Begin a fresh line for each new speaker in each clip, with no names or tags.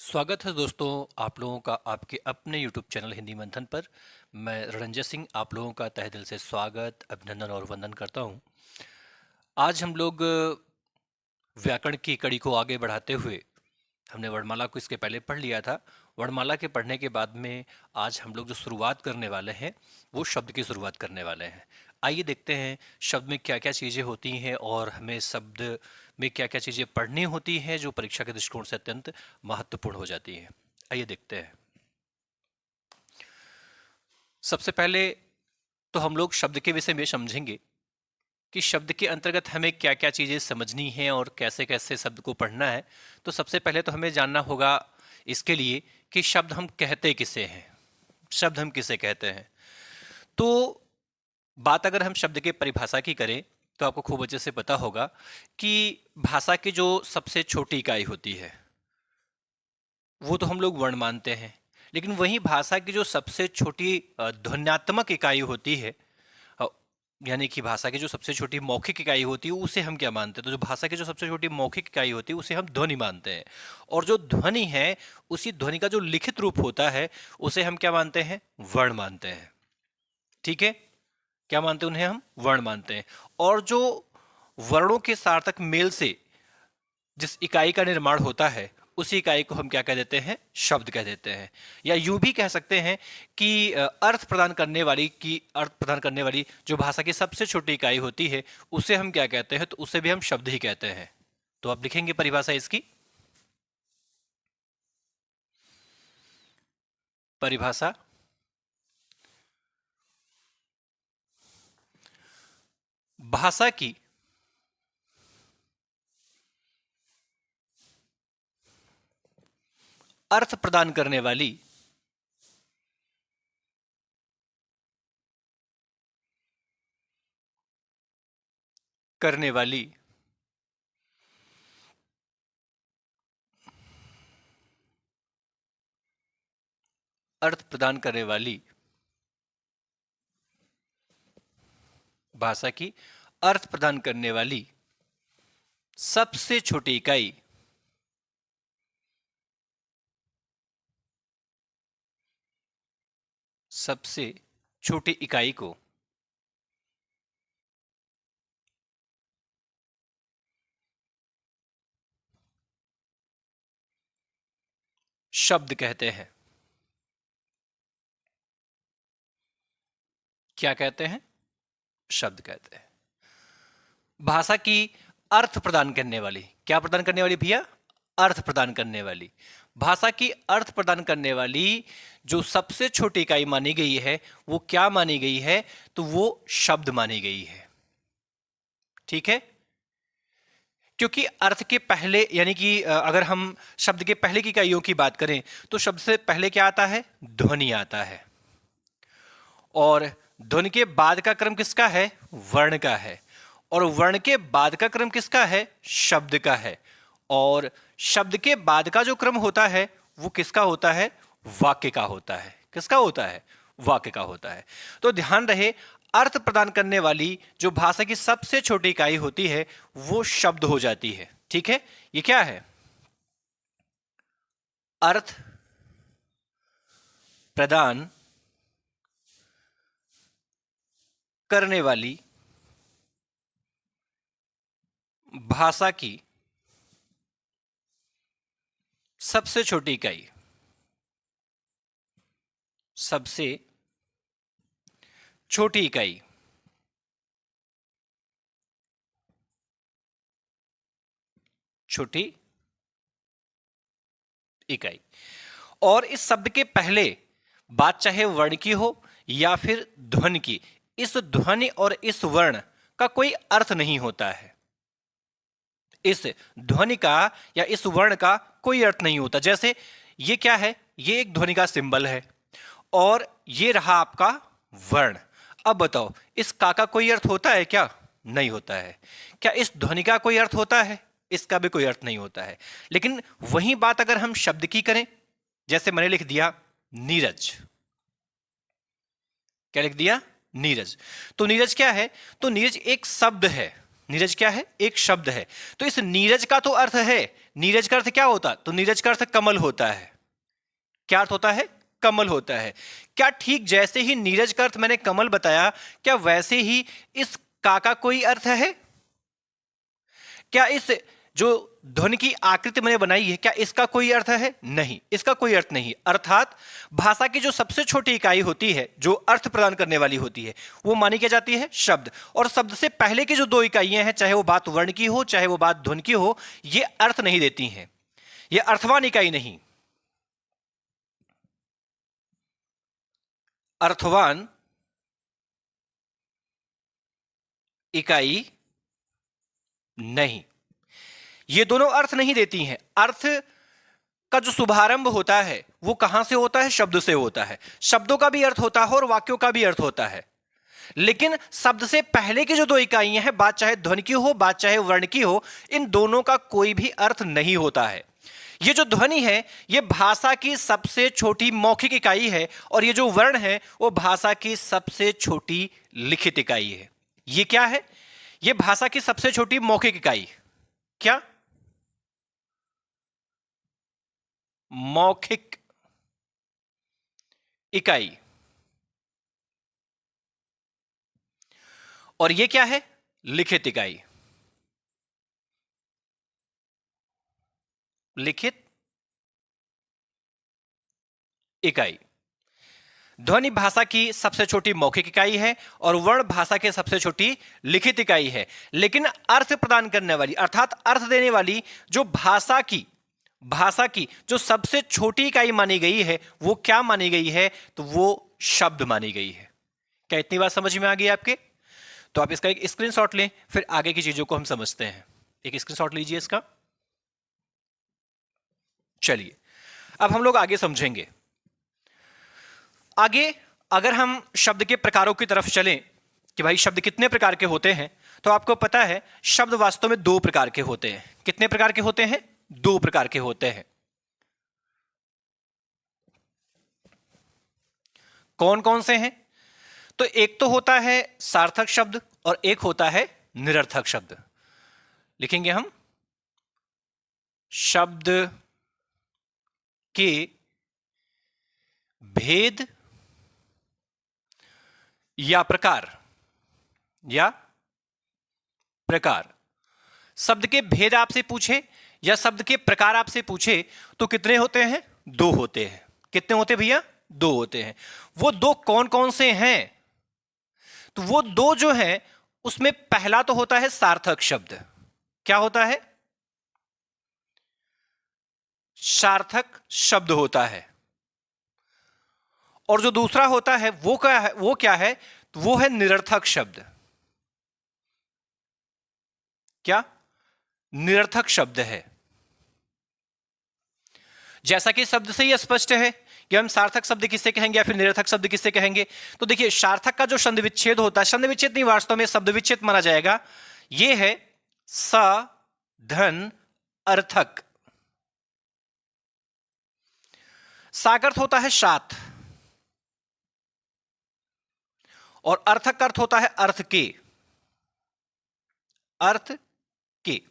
स्वागत है दोस्तों आप लोगों का आपके अपने YouTube चैनल हिंदी मंथन पर। मैं रणजय सिंह आप लोगों का तहे दिल से स्वागत अभिनंदन और वंदन करता हूं। आज हम लोग व्याकरण की कड़ी को आगे बढ़ाते हुए हमने वर्णमाला को इसके पहले पढ़ लिया था। वर्णमाला के पढ़ने के बाद में आज हम लोग जो शुरुआत करने वाले हैं वो शब्द की शुरुआत करने वाले हैं। आइए देखते हैं शब्द में क्या क्या चीज़ें होती हैं और हमें शब्द में क्या क्या चीज़ें पढ़नी होती हैं जो परीक्षा के दृष्टिकोण से अत्यंत महत्वपूर्ण हो जाती हैं। आइए देखते हैं। सबसे पहले तो हम लोग शब्द के विषय में समझेंगे कि शब्द के अंतर्गत हमें क्या क्या चीज़ें समझनी हैं और कैसे कैसे शब्द को पढ़ना है। तो सबसे पहले तो हमें जानना होगा इसके लिए कि शब्द हम कहते किसे हैं, शब्द हम किसे कहते हैं। तो बात अगर हम शब्द के परिभाषा की करें तो आपको खूब अच्छे से पता होगा कि भाषा की जो सबसे छोटी इकाई होती है वो तो हम लोग वर्ण मानते हैं, लेकिन वही भाषा की जो सबसे छोटी ध्वन्यात्मक इकाई होती है, अ, यानी कि भाषा की जो सबसे छोटी मौखिक इकाई होती है उसे हम क्या मानते हैं। तो जो भाषा की जो सबसे छोटी मौखिक इकाई होती है उसे हम ध्वनि मानते हैं, और जो ध्वनि है उसी ध्वनि का जो लिखित रूप होता है उसे हम क्या मानते हैं, वर्ण मानते हैं। ठीक है, क्या मानते हैं उन्हें, हम वर्ण मानते हैं। और जो वर्णों के सार्थक मेल से जिस इकाई का निर्माण होता है उसी इकाई को हम क्या कह देते हैं, शब्द कह देते हैं। या यूं भी कह सकते हैं कि अर्थ प्रदान करने वाली जो भाषा की सबसे छोटी इकाई होती है उसे हम क्या कहते हैं, तो उसे भी हम शब्द ही कहते हैं। तो आप लिखेंगे परिभाषा इसकी। परिभाषा भाषा की अर्थ प्रदान करने वाली करने वाली अर्थ प्रदान करने वाली भाषा की अर्थ प्रदान करने वाली सबसे छोटी इकाई सबसे छोटी इकाई को शब्द कहते हैं। क्या कहते हैं, शब्द कहते हैं। भाषा की अर्थ प्रदान करने वाली, क्या प्रदान करने वाली भैया, अर्थ प्रदान करने वाली। भाषा की अर्थ प्रदान करने वाली जो सबसे छोटी इकाई मानी गई है वो क्या मानी गई है, तो वो शब्द मानी गई है। ठीक है, क्योंकि अर्थ के पहले यानी कि अगर हम शब्द के पहले की इकाइयों की बात करें तो शब्द से पहले क्या आता है, ध्वनि आता है। और ध्वनि के बाद का क्रम किसका है, वर्ण का है। और वर्ण के बाद का क्रम किसका है, शब्द का है। और शब्द के बाद का जो क्रम होता है वो किसका होता है, वाक्य का होता है। किसका होता है, वाक्य का होता है। तो ध्यान रहे, अर्थ प्रदान करने वाली जो भाषा की सबसे छोटी इकाई होती है वो शब्द हो जाती है। ठीक है, ये क्या है, अर्थ प्रदान करने वाली भाषा की सबसे छोटी इकाई, सबसे छोटी इकाई, छोटी इकाई। और इस शब्द के पहले बात चाहे वर्ण की हो या फिर ध्वनि की, इस ध्वनि और इस वर्ण का कोई अर्थ नहीं होता है। इस ध्वनि का या इस वर्ण का कोई अर्थ नहीं होता। जैसे ये क्या है, ये एक ध्वनि का सिंबल है और ये रहा आपका वर्ण। अब बताओ, इस का कोई अर्थ होता है क्या, नहीं होता है। क्या इस ध्वनि का कोई अर्थ होता है, इसका भी कोई अर्थ नहीं होता है। लेकिन वही बात अगर हम शब्द की करें, जैसे मैंने लिख दिया नीरज, क्या लिख दिया, नीरज। तो नीरज क्या है, तो नीरज एक शब्द है। नीरज क्या है? एक शब्द है। तो इस नीरज का तो अर्थ है, नीरज का अर्थ क्या होता? तो नीरज का अर्थ कमल होता है। क्या अर्थ होता है? कमल होता है। क्या ठीक जैसे ही नीरज का अर्थ मैंने कमल बताया, क्या वैसे ही इस का कोई अर्थ है? क्या इस जो ध्वनि की आकृति मैंने बनाई है, क्या इसका कोई अर्थ है? नहीं, इसका कोई अर्थ नहीं। अर्थात भाषा की जो सबसे छोटी इकाई होती है, जो अर्थ प्रदान करने वाली होती है, वो मानी क्या जाती है? शब्द। और शब्द से पहले की जो दो इकाइयां हैं, चाहे वो बात वर्ण की हो, चाहे वो बात ध्वनि की हो, ये अर्थ नहीं देती हैं। ये अर्थवान इकाई नहीं, अर्थवान इकाई नहीं। ये दोनों अर्थ नहीं देती हैं। अर्थ का जो शुभारंभ होता है वो कहां से होता है? शब्द से होता है। शब्दों का भी अर्थ होता है और वाक्यों का भी अर्थ होता है, लेकिन शब्द से पहले की जो दो इकाइयां हैं, बात चाहे ध्वनि की हो, बात चाहे वर्ण की हो, इन दोनों का कोई भी अर्थ नहीं होता है। ये जो ध्वनि है, ये भाषा की सबसे छोटी मौखिक इकाई है, और ये जो वर्ण है वो भाषा की सबसे छोटी लिखित इकाई है। ये क्या है? ये भाषा की सबसे छोटी मौखिक इकाई। क्या? मौखिक इकाई। और ये क्या है? लिखित इकाई। लिखित इकाई। ध्वनि भाषा की सबसे छोटी मौखिक इकाई है और वर्ण भाषा की सबसे छोटी लिखित इकाई है, लेकिन अर्थ प्रदान करने वाली, अर्थात अर्थ देने वाली जो भाषा की जो सबसे छोटी इकाई मानी गई है, वो क्या मानी गई है? तो वो शब्द मानी गई है। क्या इतनी बात समझ में आ गई आपके? तो आप इसका एक स्क्रीनशॉट लें, फिर आगे की चीजों को हम समझते हैं। एक स्क्रीनशॉट लीजिए इसका। चलिए, अब हम लोग आगे समझेंगे। आगे अगर हम शब्द के प्रकारों की तरफ चलें कि भाई शब्द कितने प्रकार के होते हैं, तो आपको पता है शब्द वास्तव में दो प्रकार के होते हैं। कितने प्रकार के होते हैं? दो प्रकार के होते हैं। कौन कौन से हैं? तो एक तो होता है सार्थक शब्द और एक होता है निरर्थक शब्द। लिखेंगे हम शब्द के भेद या प्रकार, या प्रकार। शब्द के भेद आपसे पूछे या शब्द के प्रकार आपसे पूछे तो कितने होते हैं? दो होते हैं। कितने होते भैया? दो होते हैं। वो दो कौन कौन से हैं? तो वो दो जो हैं, उसमें पहला तो होता है सार्थक शब्द। क्या होता है? सार्थक शब्द होता है। और जो दूसरा होता है वो क्या है? वो क्या है? तो वो है निरर्थक शब्द। क्या? निरर्थक शब्द है। जैसा कि शब्द से ही स्पष्ट है कि हम सार्थक शब्द किससे कहेंगे या फिर निरर्थक शब्द किससे कहेंगे। तो देखिए, सार्थक का जो संधि विच्छेद होता है, संधि विच्छेद नहीं, वास्तव में शब्द विच्छेद माना जाएगा, ये है स धन अर्थक। साकर्थ होता है सात, और अर्थक का अर्थ होता है अर्थ के। अर्थ के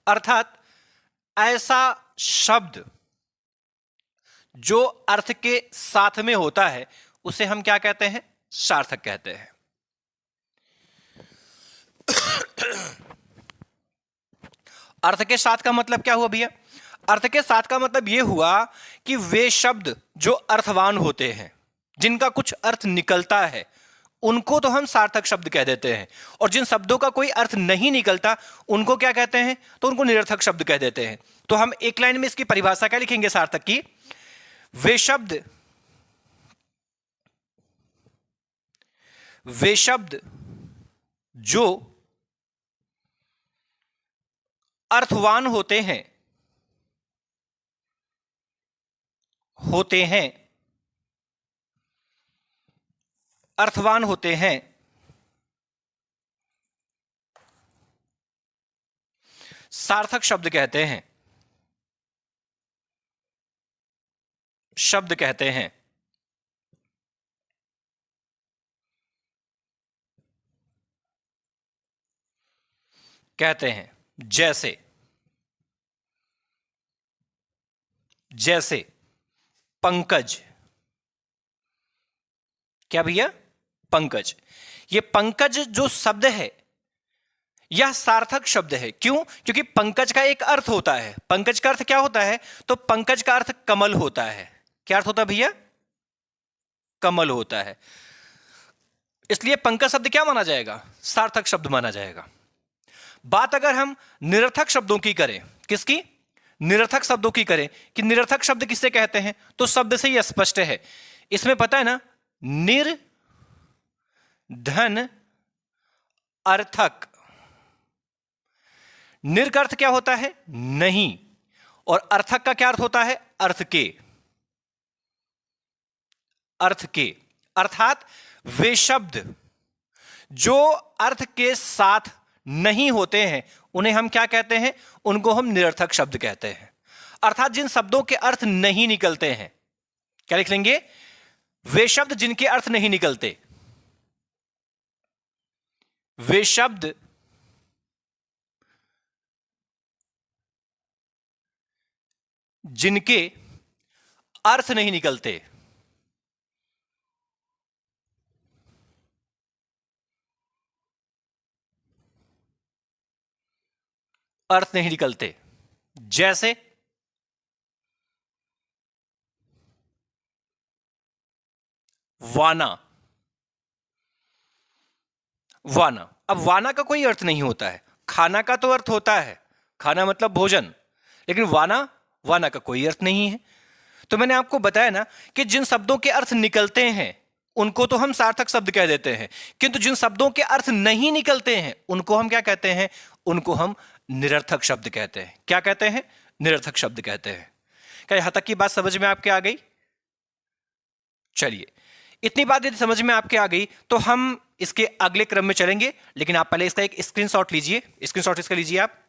अर्थात ऐसा शब्द जो अर्थ के साथ में होता है उसे हम क्या कहते हैं? सार्थक कहते हैं। अर्थ के साथ का मतलब क्या हुआ भैया? अर्थ के साथ का मतलब यह हुआ कि वे शब्द जो अर्थवान होते हैं, जिनका कुछ अर्थ निकलता है, उनको तो हम सार्थक शब्द कह देते हैं, और जिन शब्दों का कोई अर्थ नहीं निकलता उनको क्या कहते हैं? तो उनको निरर्थक शब्द कह देते हैं। तो हम एक लाइन में इसकी परिभाषा क्या लिखेंगे सार्थक की? वे शब्द जो अर्थवान होते हैं अर्थवान होते हैं, सार्थक शब्द कहते हैं, शब्द कहते हैं। कहते हैं। जैसे जैसे पंकज। क्या भैया? पंकज। ये पंकज जो शब्द है यह सार्थक शब्द है। क्यों? क्योंकि पंकज का एक अर्थ होता है। पंकज का अर्थ क्या होता है? तो पंकज का अर्थ कमल होता है। क्या अर्थ होता है भैया? कमल होता है। इसलिए पंकज शब्द क्या माना जाएगा? सार्थक शब्द माना जाएगा। बात अगर हम निरर्थक शब्दों की करें, किसकी? निरर्थक शब्दों की करें कि निरर्थक शब्द किससे कहते हैं, तो शब्द से ही स्पष्ट है। इसमें पता है ना, निर धन अर्थक। निर का अर्थ क्या होता है? नहीं। और अर्थक का क्या अर्थ होता है? अर्थ के। अर्थ के अर्थात वे शब्द जो अर्थ के साथ नहीं होते हैं उन्हें हम क्या कहते हैं? उनको हम निरर्थक शब्द कहते हैं। अर्थात जिन शब्दों के अर्थ नहीं निकलते हैं, क्या लिख लेंगे? वे शब्द जिनके अर्थ नहीं निकलते। वे शब्द जिनके अर्थ नहीं निकलते। अर्थ नहीं निकलते। जैसे वाना। वाना, अब वाना का कोई अर्थ नहीं होता है। खाना का तो अर्थ होता है, खाना मतलब भोजन, लेकिन वाना, वाना का कोई अर्थ नहीं है। तो मैंने आपको बताया ना कि जिन शब्दों के अर्थ निकलते हैं उनको तो हम सार्थक शब्द कह देते हैं, किंतु जिन शब्दों के अर्थ नहीं निकलते हैं उनको हम क्या कहते हैं? उनको हम निरर्थक शब्द कहते हैं। क्या कहते हैं? निरर्थक शब्द कहते हैं। क्या यहां तक की बात समझ में आपके आ गई? चलिए, इतनी बात यदि समझ में आपके आ गई तो हम इसके अगले क्रम में चलेंगे, लेकिन आप पहले इसका एक स्क्रीनशॉट लीजिए। स्क्रीनशॉट इसका लीजिए आप।